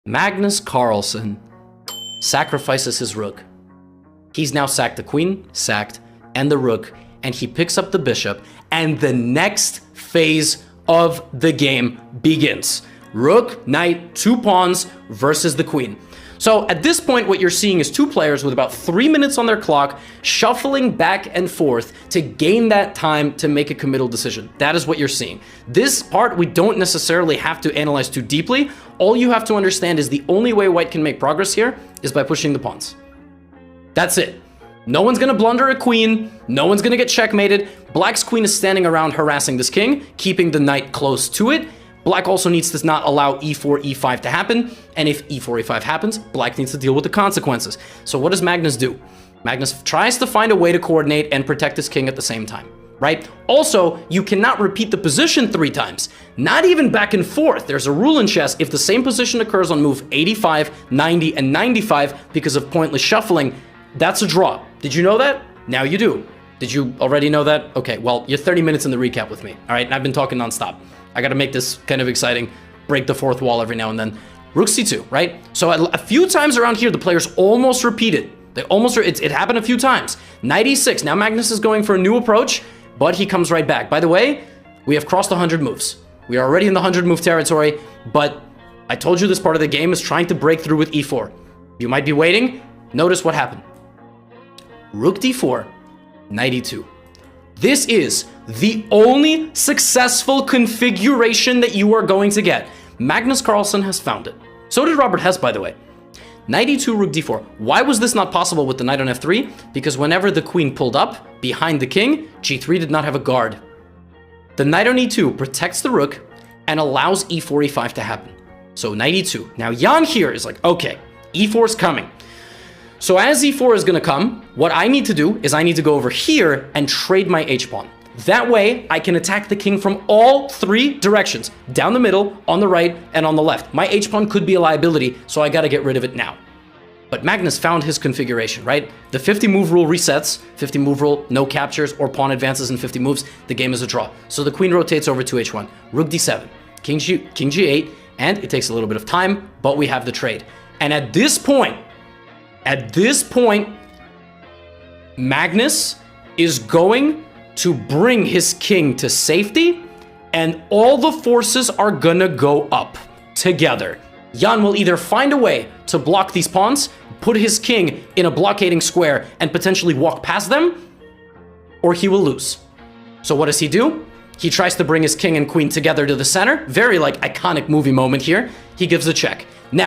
Magnus Carlsen sacrifices his rook. He's now sacked the queen, sacked, and the rook, and he picks up the bishop, and the next phase of the game begins. Rook, knight, 2 pawns versus the queen. So at this point, what you're seeing is 2 players with about 3 minutes on their clock, shuffling back and forth to gain that time to make a committal decision. That is what you're seeing. This part, we don't necessarily have to analyze too deeply. All you have to understand is the only way white can make progress here is by pushing the pawns. That's it. No one's gonna blunder a queen. No one's gonna get checkmated. Black's queen is standing around harassing this king, keeping the knight close to it. Black also needs to not allow e4, e5 to happen. And if e4, e5 happens, black needs to deal with the consequences. So what does Magnus do? Magnus tries to find a way to coordinate and protect his king at the same time, right? Also, you cannot repeat the position 3 times. Not even back and forth. There's a rule in chess. If the same position occurs on move 85, 90, and 95 because of pointless shuffling, that's a draw. Did you know that? Now you do. Did you already know that? Okay, well, you're 30 minutes in the recap with me, all right? And I've been talking nonstop. I got to make this kind of exciting, break the 4th wall every now and then. Rook c2, right? So a few times around here, the players almost repeated. It happened a few times. Knight e6. Now Magnus is going for a new approach, but he comes right back. By the way, we have crossed 100 moves. We are already in the 100 move territory, but I told you this part of the game is trying to break through with e4. You might be waiting. Notice what happened. Rook d4, knight e2. This is the only successful configuration that you are going to get. Magnus Carlsen has found it. So did Robert Hess, by the way. Knight e2, rook d4. Why was this not possible with the knight on f3? Because whenever the queen pulled up behind the king, g3 did not have a guard. The knight on e2 protects the rook and allows e4, e5 to happen. So knight e2. Now Jan here is like, okay, e4 is coming. So as e4 is going to come, what I need to do is I need to go over here and trade my h-pawn. That way, I can attack the king from all 3 directions. Down the middle, on the right, and on the left. My h-pawn could be a liability, so I got to get rid of it now. But Magnus found his configuration, right? The 50 move rule resets. 50 move rule, no captures or pawn advances in 50 moves. The game is a draw. So the queen rotates over to h1. Rook d7, king g8, and it takes a little bit of time, but we have the trade. And at this point, Magnus is going to bring his king to safety, and all the forces are gonna go up together. Jan will either find a way to block these pawns, put his king in a blockading square, and potentially walk past them, or he will lose. So what does he do? He tries to bring his king and queen together to the center. Very, like, iconic movie moment here. He gives a check.